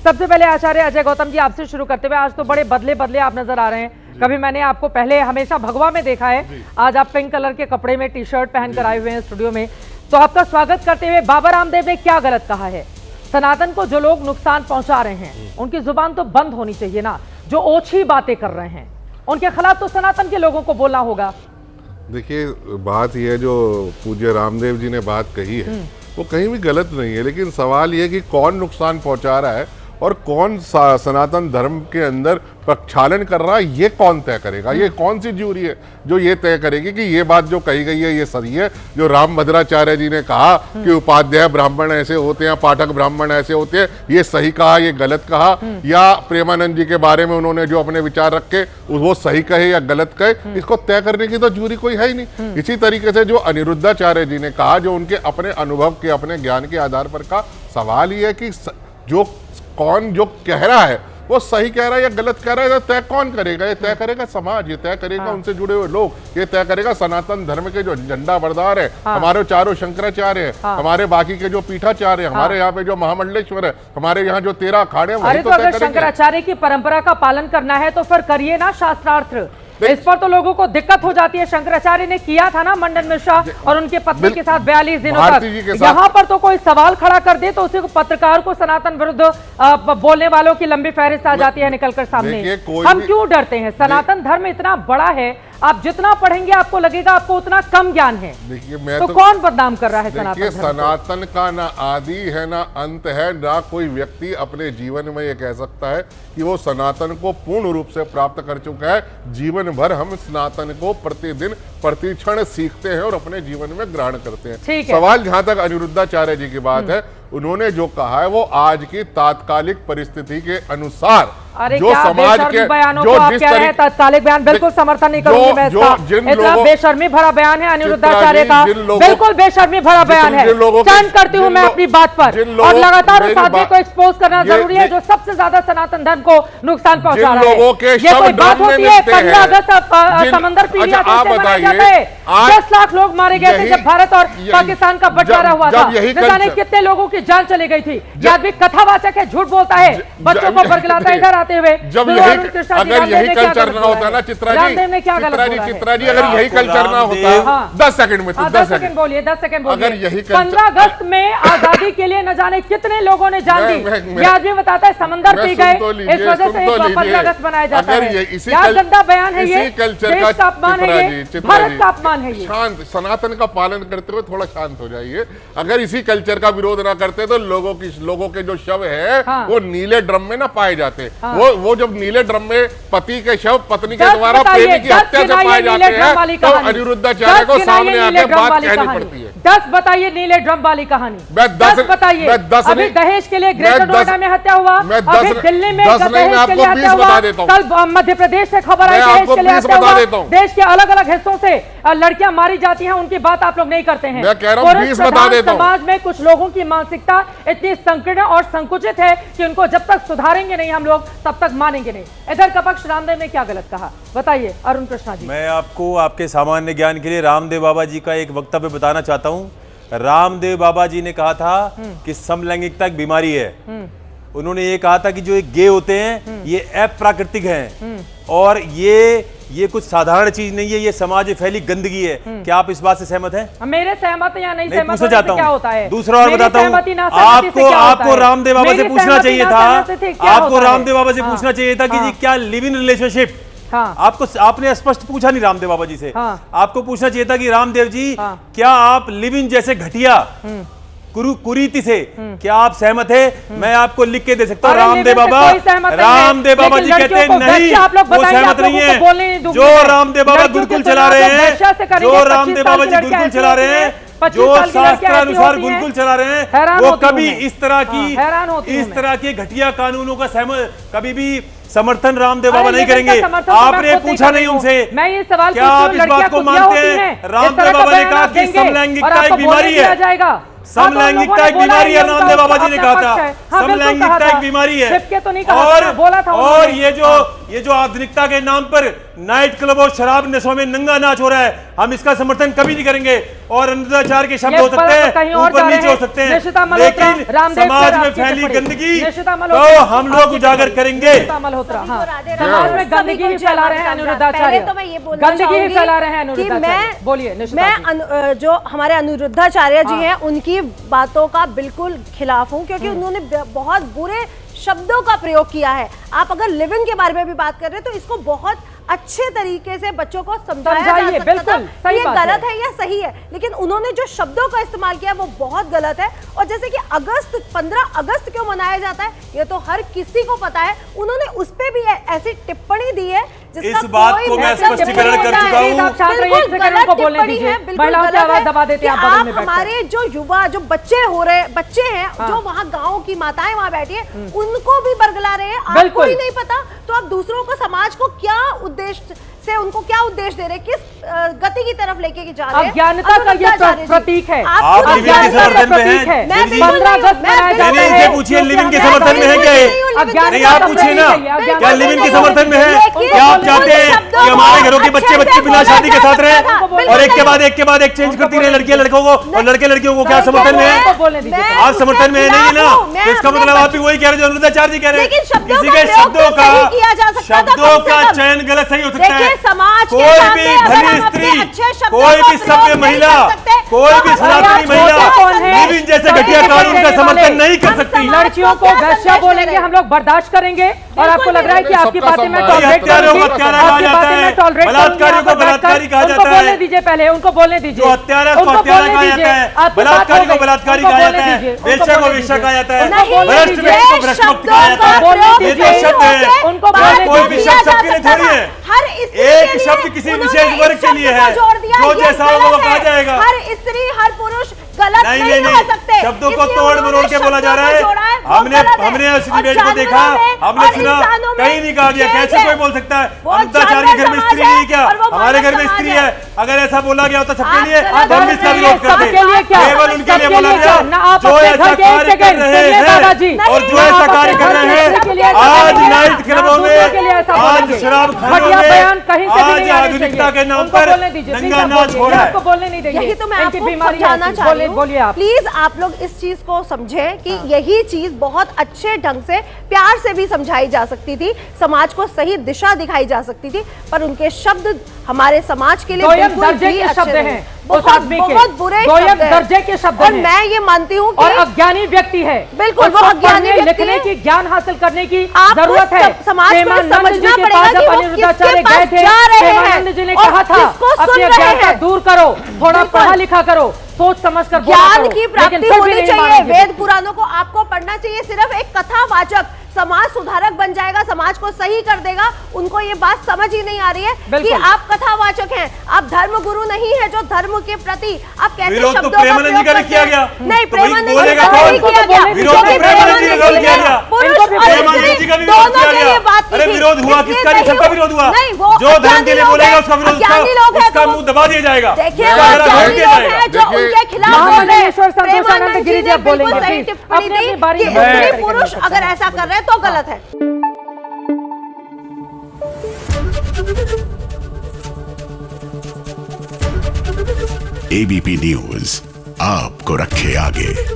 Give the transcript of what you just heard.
सबसे पहले आचार्य अजय गौतम जी आपसे शुरू करते हुए, आज तो बड़े बदले बदले आप नजर आ रहे हैं। कभी मैंने आपको पहले हमेशा भगवा में देखा है, आज आप पिंक कलर के कपड़े में टी शर्ट पहनकर आए हुए हैं स्टूडियो में। तो आपका स्वागत करते हुए, बाबा रामदेव ने क्या गलत कहा है? सनातन को जो लोग नुकसान पहुंचा रहे हैं उनकी जुबान तो बंद होनी चाहिए ना। जो ओछी बातें कर रहे हैं उनके खिलाफ तो सनातन के लोगों को बोलना होगा। देखिए, बात यह है जो पूज्य रामदेव जी ने बात कही है वो कहीं भी गलत नहीं है, लेकिन सवाल यह कि कौन नुकसान पहुंचा रहा है और कौन सनातन धर्म के अंदर प्रक्षालन कर रहा है, ये कौन तय करेगा? ये कौन सी ज्यूरी है जो ये तय करेगी कि ये बात जो कही गई है ये सही है? जो रामभद्राचार्य जी ने कहा कि उपाध्याय ब्राह्मण ऐसे होते हैं, पाठक ब्राह्मण ऐसे होते हैं, ये सही कहा, ये गलत कहा? या प्रेमानंद जी के बारे में उन्होंने जो अपने विचार रखे वो सही कहे या गलत कहे, इसको तय करने की तो ज्यूरी कोई है ही नहीं। इसी तरीके से जो अनिरुद्धाचार्य जी ने कहा, जो उनके अपने अनुभव के अपने ज्ञान के आधार पर का सवाल ये है कि जो कौन जो कह रहा है वो सही कह रहा है या गलत कह रहा है, तय कौन करेगा? ये तय करेगा समाज, ये तय करेगा उनसे जुड़े हुए लोग, ये तय करेगा सनातन धर्म के जो झंडा बरदार है। हमारे चारों शंकराचार्य है, हमारे बाकी के जो पीठाचार्य है, हमारे यहाँ पे जो महामंडलेश्वर है, हमारे यहाँ जो 13 अखाड़े हैं, वही तो तय करेंगे। शंकराचार्य की परंपरा का पालन करना है तो फिर करिए ना शास्त्रार्थ। इस पर तो लोगों को दिक्कत हो जाती है। शंकराचार्य ने किया था ना मंडन मिश्रा और उनके पत्नी के साथ 42 दिनों तक। यहाँ पर तो कोई सवाल खड़ा कर दे तो उसी को पत्रकार को सनातन विरुद्ध बोलने वालों की लंबी फहरिस्त आ जाती है निकलकर सामने। हम क्यों डरते हैं? सनातन धर्म इतना बड़ा है, आप जितना पढ़ेंगे आपको लगेगा आपको उतना कम ज्ञान है। देखिए, मैं तो कौन बदनाम कर रहा है सनातन धर्म? सनातन का ना आदि है ना अंत है, ना कोई व्यक्ति अपने जीवन में ये कह सकता है कि वो सनातन को पूर्ण रूप से प्राप्त कर चुका है। जीवन भर हम सनातन को प्रतिदिन प्रतिक्षण सीखते हैं और अपने जीवन में ग्रहण करते हैं। सवाल जहां तक अनिरुद्धाचार्य जी की बात है, उन्होंने जो कहा है वो आज की तात्कालिक परिस्थिति के अनुसार जो समाज के जो जिस तरह तात्कालिक बयान बिल्कुल समर्थन नहीं करूंगी मैं इसका। इतना बेशर्मी भरा बयान है अनिरुद्धाचार्य का, बिल्कुल बेशर्मी भरा बयान है। स्टैंड करती हूँ मैं अपनी बात पर, और लगातार उस आदमी को एक्सपोज करना जरूरी है जो सबसे ज्यादा सनातन धर्म को नुकसान पहुंचा रहा है। ये कोई बात होती है? 15 अगस्त समंदर पीढ़िया मनाया जाता है, 10 लाख लोग मारे गए थे जब भारत और पाकिस्तान का बंटवारा हुआ था। न जाने कितने लोगों की जान चली गई थी। ये आदमी कथावाचक है, झूठ बोलता है, बच्चों को बरगलाता है इधर आते हुए। जब अगर यही कल्चर ना होता ना चित्रा जी, अगर यही कल्चर ना होता 10 सेकंड में 10 सेकंड बोलिए, 10 सेकंड बोलिए। अगर यही 15 अगस्त में आजादी के लिए न जाने कितने लोगों ने जान दी। ये आदमी बताता है समंदर पी गए, इस वजह से 15 अगस्त मनाया जाता है। क्या गंदा बयान है ये? देश का अपमान है ये, भारत का अपमान है ये। शांत, सनातन का पालन करते हुए थोड़ा शांत हो जाइए। अगर इसी कल्चर का विरोध ना करते तो लोगों के जो शव है वो नीले ड्रम में ना पाए जाते। वो जब नीले ड्रम में पति के शव पत्नी के द्वारा प्रेमी की हत्या से पाए जाते हैं तो अनिरुद्धाचार्य को सामने आके बात कहनी पड़ती है। 10 बताइए नीले ड्रम वाली कहानी। 10 बताइए। अभी दहेज के लिए ग्रेटर नोएडा में हत्या हुआ, अभी दिल्ली में दहेज के लिए हत्या हुआ, कल मध्य प्रदेश से खबर आई दहेज के लिए हत्या हुआ। देश के अलग अलग हिस्सों से लड़कियां मारी जाती हैं, उनकी बात आप लोग नहीं करते हैं। मैं कह रहा हूं 20 बता देता हूं। समाज में कुछ लोगों की मानसिकता इतनी संकीर्ण और संकुचित है कि उनको जब तक सुधारेंगे नहीं हम लोग तब तक मानेंगे नहीं। इधर का पक्ष रामदेव ने क्या गलत कहा बताइए अरुण कृष्णा जी। मैं आपको आपके सामान्य ज्ञान के लिए रामदेव बाबा जी का एक वक्तव्य बताना चाहता हूं। रामदेव बाबा जी ने कहा था कि समलैंगिकता एक बीमारी है। उन्होंने ये कहा था कि जो एक गे होते हैं ये अप्राकृतिक हैं और ये कुछ साधारण चीज नहीं है, ये समाज में फैली गंदगी है। क्या आप इस बात से सहमत हैं? मेरे सहमत या नहीं सहमत पूछना चाहता हूं। क्या होता है? दूसरा और बताता हूं, आपको रामदेव बाबा से पूछना चाहिए था, आपको रामदेव बाबा से पूछना चाहिए था कि जी क्या लिव इन रिलेशनशिप, आपने स्पष्ट पूछा नहीं रामदेव बाबा जी से। आपको पूछना चाहिए था कि रामदेव जी क्या आप लिव इन जैसे घटिया कुरीति से क्या आप सहमत है? मैं आपको लिख के दे सकता हूँ। रामदेव बाबा जी कहते हैं नहीं, वो सहमत नहीं है। जो रामदेव बाबा गुरुकुल चला रहे हैं, जो रामदेव बाबा जी गुरुकुल चला रहे हैं, जो शास्त्रानुसार गुरुकुल चला रहे हैं, वो कभी इस तरह के घटिया कानूनों का कभी भी समर्थन रामदेव बाबा नहीं करेंगे। आपने पूछा नहीं उनसे, क्या आप इस बात को मानते हैं? रामदेव बाबा ने कहा कि समलैंगिकता एक बीमारी है। समलैंगिकता एक बीमारी है, रामदेव बाबा जी ने कहा था समलैंगिकता एक बीमारी है। और ये जो आधुनिकता के नाम पर नाइट क्लब और शराब नशों में नंगा नाच हो रहा है, हम इसका समर्थन कभी नहीं करेंगे। और अनुदाचार के शब्द हो सकते हैं, ऊपर नीचे हो सकते हैं, लेकिन समाज में फैली गंदगी तो हम लोग उजागर करेंगे। समाज में गंदगी ही फैला रहे हैं अनुरुद्धाचार्य, तो मैं ये बोलना गंदगी ही फैला रहे हैं कि अनुरुद्धाचार्य। बोलिए मैं जो हमारे अनुरुद्धाचार्य जी हैं उनकी बातों का बिल्कुल खिलाफ हूं, क्योंकि उन्होंने बहुत बुरे शब्दों का प्रयोग किया है। आप अगर लिव इन के बारे में भी बात कर रहे हैं तो इसको बहुत अच्छे तरीके से बच्चों को समझाया जा सकता था ये गलत है या सही है, लेकिन उन्होंने जो शब्दों का इस्तेमाल किया वो बहुत गलत है। और जैसे कि 15 अगस्त क्यों मनाया जाता है ये तो हर किसी को पता है। उन्होंने उस पे भी ऐसी टिप्पणी दी है इस बात को मैं स्पष्टीकरण कर चुका हूं। आप हमारे जो युवा जो बच्चे हैं जो वहाँ गाँव की माताएं वहाँ बैठी है उनको भी बरगला रहे हैं, आपको ही नहीं पता। तो आप दूसरों को, समाज को क्या उद्देश्य से, उनको क्या उद्देश्य दे रहे, किस गति की तरफ लेके जा रहे हैं? अज्ञानता का ये प्रतीक है। आप लिव इन के समर्थन में हैं? मैंने इनसे पूछिए लिव इन के समर्थन में है क्या? नहीं, आप पूछिए ना, क्या लिव इन के समर्थन में है? क्या आप चाहते हैं कि हमारे घरों के बच्चे बिना शादी के साथ रहे और एक के बाद एक चेंज करती रहे लड़कियां लड़कों को और लड़के लड़कियों को? क्या समर्थन में है? आप समर्थन में नहीं है ना, इसका मतलब आप भी वही कह रहे जो अनुरुद्धाचार्य जी कह रहे हैं। किसी के शब्दों का चयन गलत सही हो सकता है। समाज कोई भी भली स्त्री, कोई भी सभ्य महिला, कोई भी सनातनी महिला लिव इन जैसे घटिया कानून का समर्थन नहीं कर सकती। लड़कियों को वैश्या बोलेंगे हम लोग बर्दाश्त करेंगे और आपको लग रहा है कि आपकी बातें मैं टॉलरेट करूंगी, आपकी बातें मैं टॉलरेट बलात्कारियों को बलात्कारी कहा जाता है। उनको बोलने दीजिए, पहले उनको बोलने दीजिए। हत्यारा को हत्यारा कहा जाता है, बलात्कारी को बलात्कारी कहा जाता है, वेश्या को वेश्या कहा जाता है, भ्रष्ट व्यक्ति को भ्रष्ट मुक्त कहा जाता है। ये जो शब्द है उनको कोई भी शब्द सबके लिए थोड़ी है, एक शब्द किसी विशेष वर्ग के लिए है, जो जैसा होगा वो कहा जाएगा। हर स्त्री हर पुरुष गलत नहीं हो सकते। शब्दों को तोड़ मरोड़ के बोला जा रहा है। हमने उस डिबेट को देखा, हमने सुना, कहीं नहीं कहा गया। कैसे कोई बोल सकता है अनुरुद्धाचार्य के घर में स्त्री नहीं? क्या हमारे घर में स्त्री है? अगर ऐसा बोला गया होता सबके लिए तो हम इसका विरोध करते। केवल उनके लिए बोला गया जो ऐसा कार्य कर रहे हैं और जो ऐसा कार्य कर रहे हैं। आज नाइट क्लबों में, आज शराब खानों में, आज आधुनिकता के नाम पर नंगा नाच हो रहा है। यही तो मैं आपको समझाना चाह रही हूँ। प्लीज आप लोग इस चीज को समझें कि यही चीज बहुत अच्छे ढंग से प्यार से भी समझाई जा सकती थी, समाज को सही दिशा दिखाई जा सकती थी, पर उनके शब्द हमारे समाज के लिए बिल्कुल भी अच्छे नहीं। बहुत बुरे दर्जे के शब्द और मैं ये मानती हूँ और अज्ञानी व्यक्ति है। बिल्कुल वो अज्ञानी लिखने की, ज्ञान हासिल करने की आपको जरूरत है। समाज को समझना पड़ेगा कि वो किसके पास जा रहे हैं। प्रेमानंद जी ने कहा था अपनी अज्ञानता दूर करो, थोड़ा पढ़ा लिखा करो, सोच समझ कर ज्ञान की प्राप्ति होनी चाहिए। वेद पुराणों को आपको पढ़ना चाहिए। सिर्फ एक कथावाचक समाज सुधारक बन जाएगा, समाज को सही कर देगा, उनको ये बात समझ ही नहीं आ रही है कि आप कथावाचक हैं, आप धर्म गुरु नहीं है जो धर्म के प्रति आप कैसे शब्दों का प्रयोग करते हैं। किया गया नहीं, प्रेमानंद जी का नहीं किया गया। अरे विरोध हुआ किसका? नहीं, सबका विरोध हुआ। जो धर्म के लिए बोलेगा उसका विरोध, उसका मुंह दबा दिया जाएगा। देखिए जो उनके खिलाफ प्रेमानंद गिरी जी बोलेंगे सही टिप्पणी दी कि स्त्री पुरुष अगर ऐसा कर रहे हैं तो गलत है। एबीपी न्यूज आपको रखे आगे।